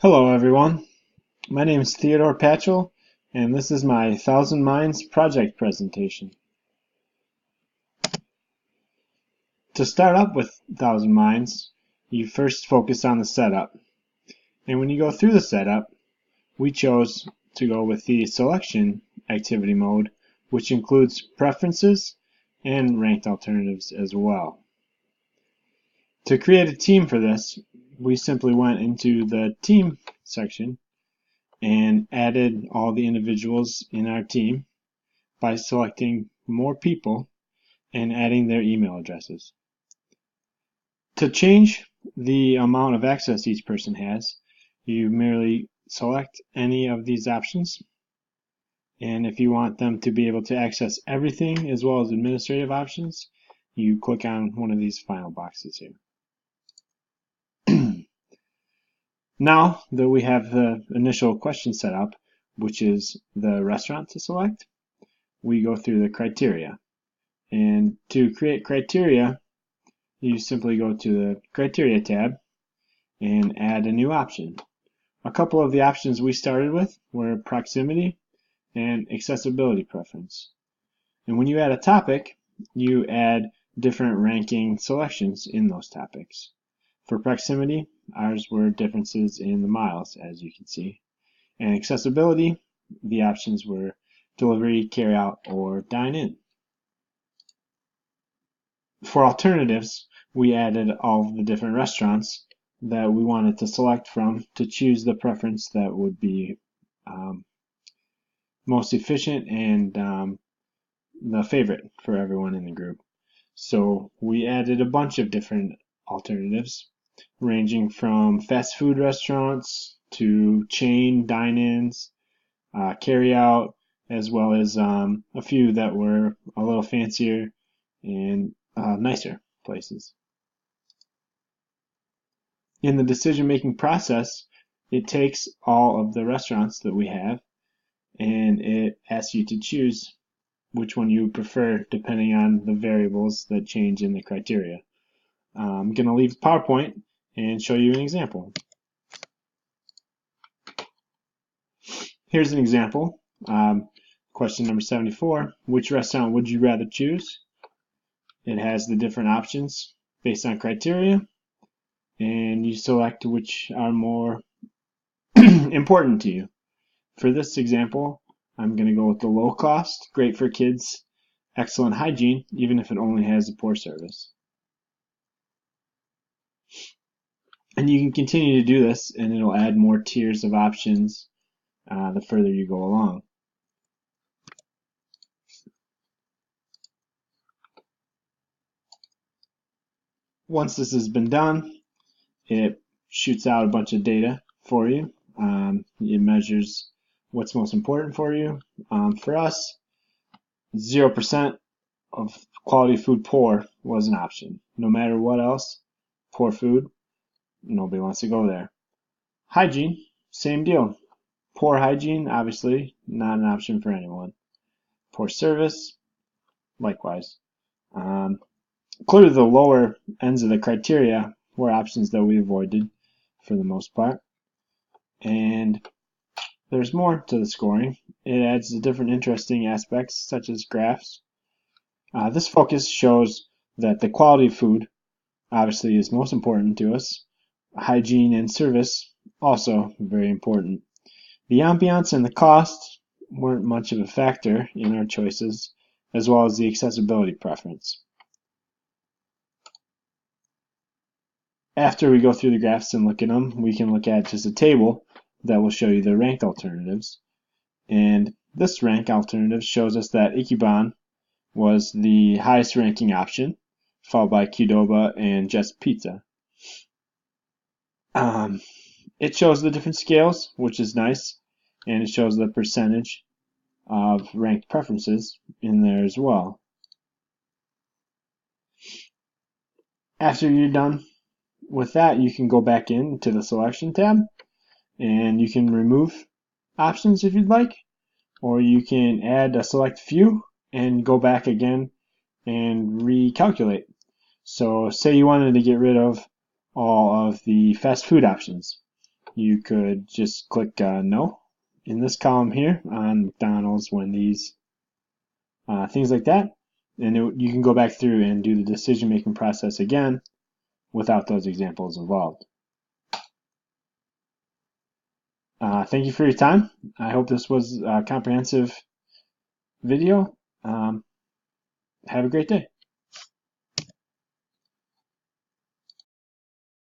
Hello everyone, my name is Theodore Patchell and this is my 1000 Minds project presentation. To start up with 1000 Minds, you first focus on the setup. And when you go through the setup, we chose to go with the selection activity mode, which includes preferences and ranked alternatives as well. To create a team for this, we simply went into the team section and added all the individuals in our team by selecting more people and adding their email addresses. To change the amount of access each person has, you merely select any of these options, and if you want them to be able to access everything as well as administrative options, you click on one of these final boxes here. Now that we have the initial question set up, which is the restaurant to select, we go through the criteria. And to create criteria, you simply go to the Criteria tab and add a new option. A couple of the options we started with were proximity and accessibility preference. And when you add a topic, you add different ranking selections in those topics. For proximity, ours were differences in the miles, as you can see. And accessibility, the options were delivery, carry out, or dine in. For alternatives, we added all of the different restaurants that we wanted to select from to choose the preference that would be most efficient and the favorite for everyone in the group. So we added a bunch of different alternatives, ranging from fast food restaurants to chain dine-ins, carry-out, as well as a few that were a little fancier and nicer places. In the decision-making process, it takes all of the restaurants that we have and it asks you to choose which one you prefer depending on the variables that change in the criteria. I'm going to leave the PowerPoint and show you an example. Here's an example. Question number 74, which restaurant would you rather choose? It has the different options based on criteria, and you select which are more important to you. For this example, I'm going to go with the low cost, great for kids, excellent hygiene, even if it only has a poor service. And you can continue to do this, and it'll add more tiers of options the further you go along. Once this has been done, it shoots out a bunch of data for you. It measures what's most important for you. For us, 0% of quality food poor was an option. No matter what else, poor food, nobody wants to go there. Hygiene, same deal. Poor hygiene, obviously, not an option for anyone. Poor service, likewise. Clearly the lower ends of the criteria were options that we avoided for the most part. And there's more to the scoring. It adds the different interesting aspects such as graphs. This focus shows that the quality of food obviously is most important to us. Hygiene and service also very important. The ambiance and the cost weren't much of a factor in our choices, as well as the accessibility preference. After we go through the graphs and look at them, we can look at just a table that will show you the ranked alternatives. And this rank alternative shows us that Ichiban was the highest ranking option, followed by Qdoba and Just Pizza. It shows the different scales, which is nice, and it shows the percentage of ranked preferences in there as well. After you're done with that, you can go back into the selection tab and you can remove options if you'd like, or you can add a select few and go back again and recalculate. So say you wanted to get rid of all of the fast food options. you could just click no in this column here on McDonald's, Wendy's, things like that. And you can go back through and do the decision-making process again without those examples involved. Thank you for your time. I hope this was a comprehensive video. Have a great day.